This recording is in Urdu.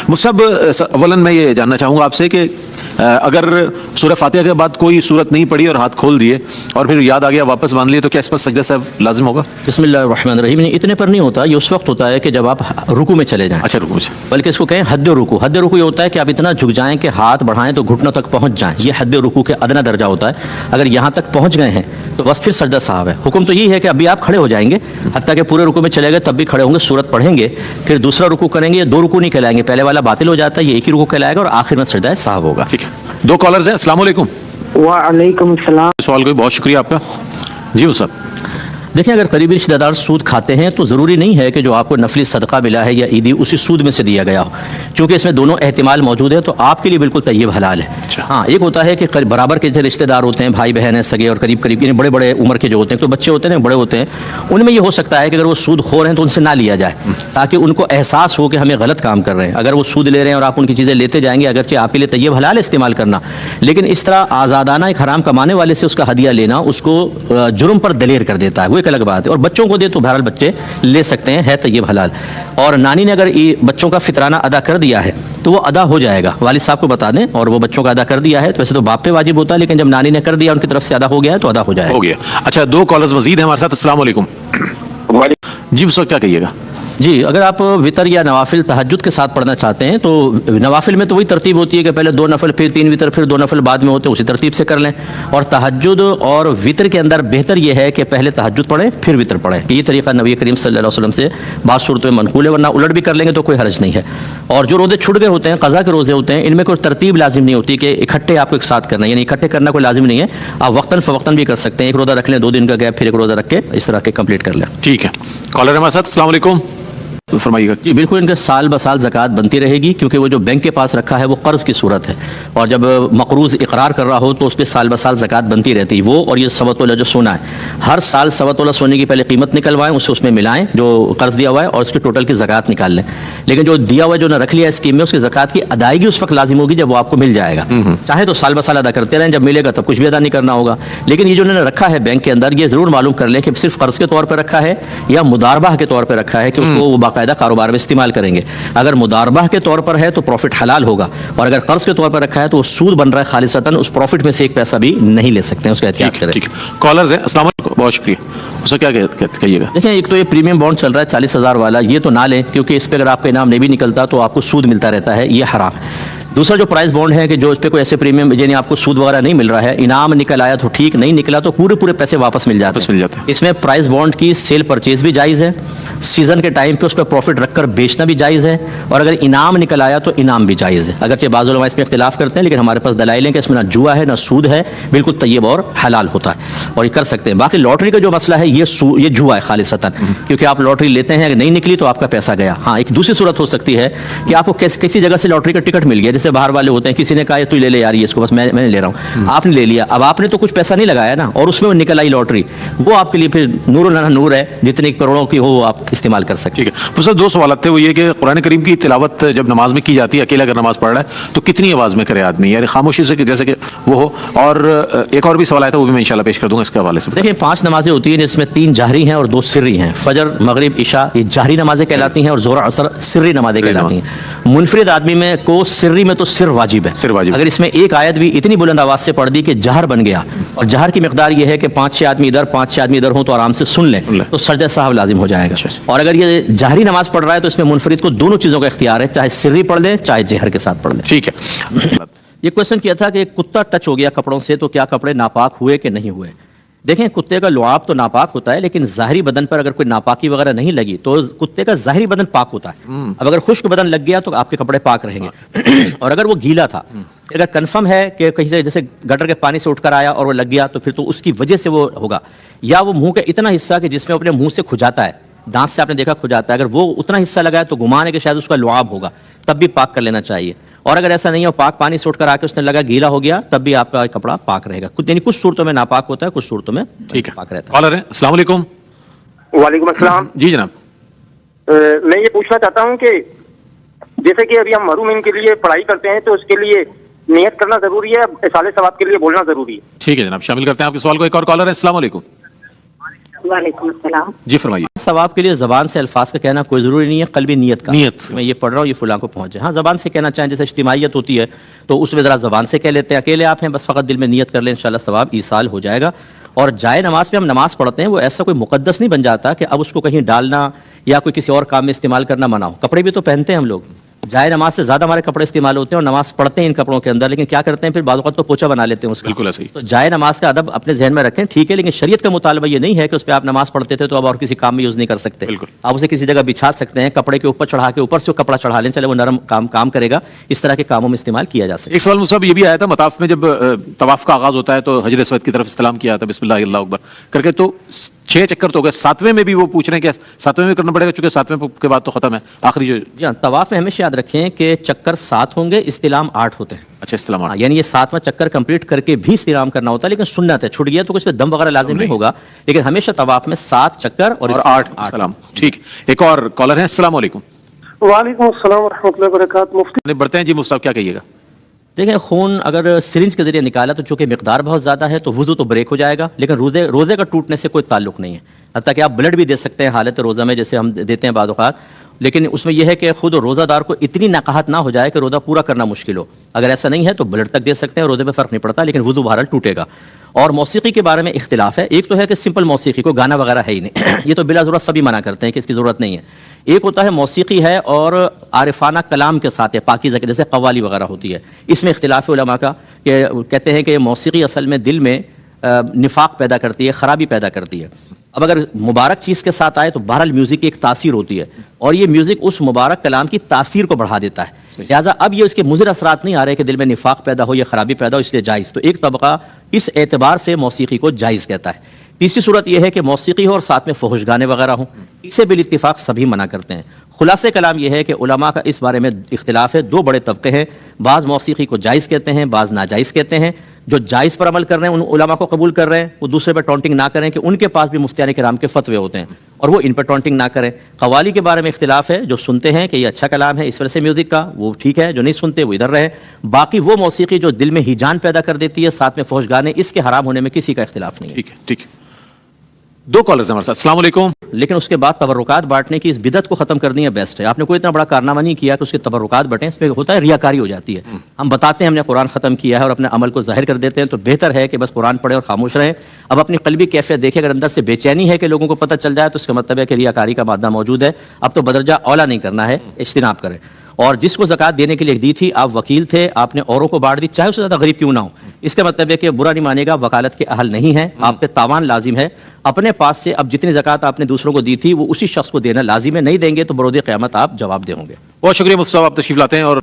مصعب اولاً میں یہ جاننا چاہوں گا آپ سے کہ اگر سورہ فاتحہ کے بعد کوئی صورت نہیں پڑھی اور ہاتھ کھول دیے اور پھر یاد آ گیا واپس باندھ لیے تو کیا اس پر سجدہ سہو لازم ہوگا؟ بسم اللہ الرحمن الرحیم. اتنے پر نہیں ہوتا, یہ اس وقت ہوتا ہے کہ جب آپ رکوع میں چلے جائیں. اچھا رکوع سے, بلکہ اس کو کہیں حد رکوع. حد رکوع یہ ہوتا ہے کہ آپ اتنا جھک جائیں کہ ہاتھ بڑھائیں تو گھٹنوں تک پہنچ جائیں. یہ حد رکوع کے ادنیٰ درجہ ہوتا ہے. اگر یہاں تک پہنچ گئے ہیں تو بس پھر سجدہ سہو ہے. حکم تو یہی ہے کہ ابھی آپ کھڑے ہو جائیں گے, حتیٰ کہ پورے رکوع میں چلے گئے تب بھی کھڑے ہوں گے, سورت پڑھیں گے, پھر دوسرا رکوع کریں گے. یہ دو رکوع نہیں کہلائیں گے, پہلے والا باطل ہو جاتا ہے, یہ ایک ہی رکوع کہلائے گا اور آخر میں سجدہ سہو ہوگا. ٹھیک ہے, دو کالرز ہیں. السلام علیکم. وعلیکم السلام. سوال کوئی بہت شکریہ آپ کا. جی مصعب. دیکھیں, اگر قریبی رشتہ دار سود کھاتے ہیں تو ضروری نہیں ہے کہ جو آپ کو نفلی صدقہ ملا ہے یا عیدی اسی سود میں سے دیا گیا ہو, چونکہ اس میں دونوں احتمال موجود ہیں, تو آپ کے لیے بالکل طیب حلال ہے. ہاں, ایک ہوتا ہے کہ برابر کے جو رشتہ دار ہوتے ہیں, بھائی بہن ہیں, سگے اور قریب یعنی بڑے بڑے عمر کے جو ہوتے ہیں, تو بچے ہوتے ہیں بڑے ہوتے ہیں, ان میں یہ ہو سکتا ہے کہ اگر وہ سود خور ہیں تو ان سے نہ لیا جائے, تاکہ ان کو احساس ہو کہ ہمیں غلط کام کر رہے ہیں. اگر وہ سود لے رہے ہیں اور آپ ان کی چیزیں لیتے جائیں گے, اگرچہ آپ کے لیے طیب حلال ہے استعمال کرنا, لیکن اس طرح آزادانہ ایک حرام کمانے والے سے اس کا ہدیہ لینا اس کو جرم پر دلیر کر دیتا ہے, وہ ایک الگ بات ہے. اور بچوں کو دے تو بہرحال بچے لے سکتے ہیں, ہے طیب حلال. اور نانی نے اگر بچوں کا فطرانہ ادا کر دیا ہے تو وہ ادا ہو جائے گا, والد صاحب کو بتا دیں, اور وہ بچوں کا ادا کر دیا ہے تو ویسے تو باپ پہ واجب ہوتا ہے, لیکن جب نانی نے کر دیا ان کی طرف سے ادا ہو گیا ہے تو ادا ہو جائے گا. ہو گیا. اچھا, دو کالرز مزید ہیں ہمارے ساتھ. السلام علیکم. جی اس وقت کیا کہیے گا؟ جی, اگر آپ وطر یا نوافل تہجد کے ساتھ پڑھنا چاہتے ہیں تو نوافل میں تو وہی ترتیب ہوتی ہے کہ پہلے 2 نفل پھر 3 وطر پھر 2 نفل بعد میں ہوتے ہیں, اسی ترتیب سے کر لیں. اور تہجد اور وطر کے اندر بہتر یہ ہے کہ پہلے تہجد پڑھیں پھر وطر پڑھیں. یہ طریقہ نبی کریم صلی اللہ علیہ وسلم سے بعض صورتوں میں منقول ہے, ورنہ الٹ بھی کر لیں گے تو کوئی حرج نہیں ہے. اور جو روزے چھوٹ گئے ہوتے ہیں, قضا کے روزے ہوتے ہیں, ان میں کوئی ترتیب لازم نہیں ہوتی کہ اکٹھے آپ کو ایک ساتھ کرنا ہے, یعنی اکٹھے کرنا کوئی لازم نہیں ہے. آپ وقتاً فوقتاً بھی کر سکتے ہیں, ایک روزہ رکھ لیں, 2 دن کا گیپ, پھر ایک روزہ رکھ کے اس طرح کے کمپلیٹ کر لیں. ٹھیک ہے, کالر ہمارے ساتھ. السلام علیکم, فرمائیے گا. جی بالکل, ان کے سال بسال زکوٰۃ بنتی رہے گی, کیونکہ وہ جو بینک کے پاس رکھا ہے وہ قرض کی صورت ہے, اور جب مقروض اقرار کر رہا ہو تو اس پہ سال بسال زکوٰۃ بنتی رہتی ہے. وہ اور یہ سوا تولہ جو سونا ہے, ہر سال سوا تولہ سونے کی پہلے قیمت نکلوائیں, اسے اس میں ملائیں جو قرض دیا ہوا ہے, اور اس کی ٹوٹل کی زکوٰۃ نکال لیں. لیکن جو دیا ہوا ہے, جو نہ رکھ لیا اسکیم میں, اس کی زکوٰۃ کی ادائیگی اس وقت لازم ہوگی جب وہ آپ کو مل جائے گا. چاہے تو سال بسال ادا کرتے رہیں, جب ملے گا تب کچھ بھی ادا نہیں کرنا ہوگا. لیکن یہ جو انہوں نے رکھا ہے بینک کے اندر, یہ ضرور معلوم کر لیں کہ صرف قرض کے طور پہ رکھا ہے یا مداربہ کے طور پہ رکھا ہے, کہ اس کو وہ باقاعدہ کاروبار میں استعمال کریں گے. اگر مداربہ کے طور پر ہے تو پروفٹ حلال ہوگا, اور اگر قرض کے طور پر رکھا ہے تو وہ سود بن رہا ہے خالصتاً, اس پروفٹ میں سے ایک پیسہ بھی نہیں لے سکتے ہیں, اس کا احتیاط کریں. ٹھیک ہے, کالرز ہیں. السلام علیکم, بہت شکریہ. اس کا کیا کہیے گا؟ دیکھیں, ایک تو یہ پریمیم بانڈ چل رہا ہے 40,000 والا, یہ تو نہ لیں, کیونکہ اس پہ اگر آپ کا انعام نہیں بھی نکلتا تو آپ کو سود ملتا رہتا ہے, یہ حرام ہے. دوسرا جو پرائز بانڈ ہے کہ جو اس پہ کوئی ایسے پریمیم یعنی آپ کو سود وغیرہ نہیں مل رہا ہے, انعام نکل آیا تو ٹھیک, نہیں نکلا تو پورے پیسے واپس مل جاتے ہیں. اس میں پرائز بانڈ کی سیل پرچیز بھی جائز ہے, سیزن کے ٹائم پہ اس پہ پروفٹ رکھ کر بیچنا بھی جائز ہے, اور اگر انعام نکل آیا تو انعام بھی جائز ہے. اگرچہ بعض علماء اس میں اختلاف کرتے ہیں, لیکن ہمارے پاس دلائل ہیں کہ اس میں نہ جوا ہے نہ سود ہے, بالکل طیب اور حلال ہوتا ہے, اور یہ کر سکتے ہیں. باقی لاٹری کا جو مسئلہ ہے یہ جوا ہے خالصتاً, کیونکہ آپ لاٹری لیتے ہیں, اگر نہیں نکلی تو آپ کا پیسہ گیا. ہاں, ایک دوسری صورت ہو سکتی ہے کہ آپ کو کسی جگہ سے لاٹری کا ٹکٹ مل گیا, جیسے باہر والے ہوتے ہیں, کسی نے کہا تو لے لے یار یہ اس کو, بس میں نے لے رہا ہوں, آپ نے لے لیا, اب آپ نے تو کچھ پیسہ نہیں لگایا نا, اور اس میں وہ نکل آئی لاٹری, وہ آپ کے لیے پھر نور و نور ہے, جتنے کروڑوں کی ہو وہ آپ استعمال کر سکتے ہیں. ٹھیک ہے. سر 2 سوالات تھے, وہ یہ کہ قرآن کریم کی تلاوت جب نماز میں کی جاتی ہے, اکیلا اگر نماز پڑھ رہا ہے تو کتنی آواز میں کرے آدمی, یعنی خاموشی سے جیسے کہ وہ ہو؟ اور ایک اور بھی سوال آیا تھا, وہ بھی میں انشاءاللہ پیش کر دوں گا اس کے حوالے سے. دیکھیں, 5 نمازیں ہوتی ہیں جس میں 3 جہری ہیں اور 2 سری ہیں. فجر, مغرب, عشاء, یہ جہری نمازیں کہلاتی ہیں, اور ظہر عصر سری نمازیں کہلاتی ہیں. منفرد آدمی میں کو سری میں تو سر واجب ہے. اگر اس میں ایک آیت بھی اتنی بلند آواز سے پڑھ دی کہ جہر بن گیا, اور جہر کی مقدار یہ ہے کہ 5-6 آدمی ادھر 5-6 آدمی ادھر ہوں تو آرام سے سن لیں, تو سجدہ سہو لازم ہو جائے گا. اور اگر یہ جہری نماز پڑھ رہا ہے تو اس میں منفرد کو دونوں چیزوں کا اختیار ہے, چاہے سری پڑھ لیں چاہے جہر کے ساتھ پڑھ لیں. ٹھیک ہے. یہ کوشچن کیا تھا کہ ایک کتا ٹچ ہو گیا کپڑوں سے تو کیا کپڑے ناپاک ہوئے کہ نہیں ہوئے؟ دیکھیں, کتے کا لعاب تو ناپاک ہوتا ہے, لیکن ظاہری بدن پر اگر کوئی ناپاکی وغیرہ نہیں لگی تو کتے کا ظاہری بدن پاک ہوتا ہے. اب اگر خشک بدن لگ گیا تو آپ کے کپڑے پاک رہیں گے, اور اگر وہ گیلا تھا, اگر کنفرم ہے کہ کہیں سے جیسے گٹر کے پانی سے اٹھ کر آیا اور وہ لگ گیا تو پھر تو اس کی وجہ سے وہ ہوگا, یا وہ منہ کا اتنا حصہ کہ جس میں اپنے منہ سے کھجاتا ہے, دانت سے آپ نے دیکھا کھجاتا ہے, اگر وہ اتنا حصہ لگا ہے تو گمان ہے کہ شاید اس کا لعاب ہوگا, تب بھی پاک کر لینا چاہیے. اور اگر ایسا نہیں ہے, پاک پانی سے اٹھ کر آ کے اس نے لگا گیلا ہو گیا, تب بھی آپ کا کپڑا پاک رہے گا. یعنی کچھ صورتوں میں ناپاک ہوتا ہے, کچھ صورتوں میں پاک رہتا ہے. کالر ہے. السلام علیکم. وعلیکم السلام. جی جناب. میں یہ پوچھنا چاہتا ہوں کہ جیسے کہ ابھی ہم محرومین کے لیے پڑھائی کرتے ہیں تو اس کے لیے نیت کرنا ضروری ہے, اصالہ ثواب کے لیے بولنا ضروری ہے؟ ٹھیک ہے جناب, شامل کرتے ہیں آپ کے سوال کو. ایک اور کالر ہے. السلام علیکم. وعلیکم السلام. جی فرمائیے. ثواب کے لیے زبان سے الفاظ کا کہنا کوئی ضروری نہیں ہے، قلبی نیت کا، نیت۔ میں یہ پڑھ رہا ہوں یہ فلاں کو پہنچ جائے. ہاں زبان سے کہنا چاہیں، جیسے اجتماعیت ہوتی ہے تو اس میں ذرا زبان سے کہہ لیتے ہیں، اکیلے آپ ہیں بس فقط دل میں نیت کر لیں، انشاءاللہ ثواب ایصال ہو جائے گا. اور جائے نماز پہ ہم نماز پڑھتے ہیں وہ ایسا کوئی مقدس نہیں بن جاتا کہ اب اس کو کہیں ڈالنا یا کوئی کسی اور کام میں استعمال کرنا منع ہو. کپڑے بھی تو پہنتے ہیں ہم لوگ، جائے نماز سے زیادہ ہمارے کپڑے استعمال ہوتے ہیں اور نماز پڑھتے ہیں ان کپڑوں کے اندر، لیکن کیا کرتے ہیں پھر بعض اوقات تو پوچھا بنا لیتے ہیں اس کا. بالکل ایسے ہی. تو جائے نماز کا ادب اپنے ذہن میں رکھیں، ٹھیک ہے، لیکن شریعت کا مطالبہ یہ نہیں ہے کہ اس پہ آپ نماز پڑھتے تھے تو اب اور کسی کام میں یوز نہیں کر سکتے. بالکل. آپ اسے کسی جگہ بچھا سکتے ہیں، کپڑے کے اوپر چڑھا کے اوپر سے وہ کپڑا چڑھا لیں، چلے وہ نرم کام کرے گا. اس طرح کے کاموں میں استعمال کیا جا سکتا ہے. ایک سوال مصعب یہ بھی آیا تھا، مطاف میں جب طواف کا آغاز ہوتا ہے تو حجر اسود کی طرف استلام کیا جاتا ہے بسم اللہ اللہ اکبر کر کے، تو 6 چکر تو ہو گئے، 7ویں میں بھی وہ پوچھ رہے ہیں کہ 7ویں میں کرنا پڑے گا چونکہ 7ویں کے بعد تو ختم ہے آخری جو. جی ہاں، طواف میں ہمیشہ یاد رکھیں کہ چکر 7 ہوں گے، استلام 8 ہوتے ہیں. اچھا استلام. ہاں، یعنی یہ 7واں چکر کمپلیٹ کر کے بھی استلام کرنا ہوتا ہے، لیکن سنت ہے، چھٹ گیا تو کچھ پہ دم وغیرہ لازم نہیں ہوگا، لیکن ہمیشہ طواف میں 7 چکر اور 8 استلام. ٹھیک. ایک اور کالر ہے. السلام علیکم. وعلیکم السلام ورحمۃ اللہ وبرکاتہ. مفتی بڑھتے ہیں جی مفتی صاحب، کیا کہیے گا؟ دیکھیں، خون اگر سرنج کے ذریعے نکالا تو چونکہ مقدار بہت زیادہ ہے تو وضو تو بریک ہو جائے گا، لیکن روزے کا ٹوٹنے سے کوئی تعلق نہیں ہے. حتیٰ کہ آپ بلڈ بھی دے سکتے ہیں حالت روزہ میں، جیسے ہم دیتے ہیں بعض اوقات، لیکن اس میں یہ ہے کہ خود روزہ دار کو اتنی نقاہت نہ ہو جائے کہ روزہ پورا کرنا مشکل ہو. اگر ایسا نہیں ہے تو بلڈ تک دے سکتے ہیں، روزے پہ فرق نہیں پڑتا، لیکن وضو بہرحال ٹوٹے گا. اور موسیقی کے بارے میں اختلاف ہے. ایک تو ہے کہ سمپل موسیقی کو گانا وغیرہ ہے ہی نہیں یہ تو بلا ضرورت سبھی منع کرتے ہیں کہ اس کی ضرورت نہیں ہے. ایک ہوتا ہے موسیقی ہے اور عارفانہ کلام کے ساتھ ہے، پاکیزہ کے جیسے قوالی وغیرہ ہوتی ہے. اس میں اختلاف ہے علماء کا کہ کہتے ہیں کہ موسیقی اصل میں دل میں نفاق پیدا کرتی ہے، خرابی پیدا کرتی ہے. اب اگر مبارک چیز کے ساتھ آئے تو بہرحال میوزک کی ایک تاثیر ہوتی ہے، اور یہ میوزک اس مبارک کلام کی تاثیر کو بڑھا دیتا ہے. لہٰذا اب یہ اس کے مضر اثرات نہیں آ رہے کہ دل میں نفاق پیدا ہو یا خرابی پیدا ہو، اس لیے جائز. تو ایک طبقہ اس اعتبار سے موسیقی کو جائز کہتا ہے. تیسری صورت یہ ہے کہ موسیقی ہو اور ساتھ میں فحش گانے وغیرہ ہوں، اسے بالاتفاق سبھی منع کرتے ہیں. خلاصہ کلام یہ ہے کہ علماء کا اس بارے میں اختلاف ہے. 2 بڑے طبقے ہیں، بعض موسیقی کو جائز کہتے ہیں، بعض ناجائز کہتے ہیں. جو جائز پر عمل کر رہے ہیں ان علماء کو قبول کر رہے ہیں، وہ دوسرے پہ ٹونٹنگ نہ کریں کہ ان کے پاس بھی مفتیان کرام کے فتوے ہوتے ہیں اور وہ ان پہ ٹونٹنگ نہ کریں. قوالی کے بارے میں اختلاف ہے، جو سنتے ہیں کہ یہ اچھا کلام ہے اس وجہ سے میوزک کا، وہ ٹھیک ہے، جو نہیں سنتے وہ ادھر رہے. باقی وہ موسیقی جو دل میں ہیجان پیدا کر دیتی ہے، ساتھ میں فحش گانے، اس کے حرام ہونے میں کسی کا اختلاف نہیں ہے. ٹھیک ہے. ٹھیک ہے. 2 کالرز ہمارے ساتھ. السلام علیکم. لیکن اس کے بعد تبرکات بانٹنے کی اس بدعت کو ختم کرنی ہے بیسٹ ہے. آپ نے کوئی اتنا بڑا کارنامہ نہیں کیا کہ اس کے تبرکات بٹیں، اس میں ہوتا ہے ریاکاری ہو جاتی ہے. ہم بتاتے ہیں ہم نے قرآن ختم کیا ہے اور اپنے عمل کو ظاہر کر دیتے ہیں، تو بہتر ہے کہ بس قرآن پڑھیں اور خاموش رہیں. اب اپنی قلبی کیفیت دیکھیں، اگر اندر سے بے چینی ہے کہ لوگوں کو پتہ چل جائے تو اس کا مطلب ہے کہ ریاکاری کا مادہ موجود ہے. اب تو بدرجہ اولا نہیں کرنا ہے، اجتناب کریں. اور جس کو زکوٰۃ دینے کے لیے دی تھی، آپ وکیل تھے، آپ نے اوروں کو بانٹ دی، چاہے اس سے زیادہ غریب کیوں نہ ہو، اس کا مطلب ہے کہ برا نہیں مانے گا، وکالت کے اہل نہیں ہے، آپ پہ تاوان لازم ہے. اپنے پاس سے اب جتنی زکوٰۃ آپ نے دوسروں کو دی تھی وہ اسی شخص کو دینا لازم ہے، نہیں دیں گے تو بروز قیامت آپ جواب دے ہوں گے. بہت شکریہ مفتی صاحب، آپ تشریف لاتے ہیں. اور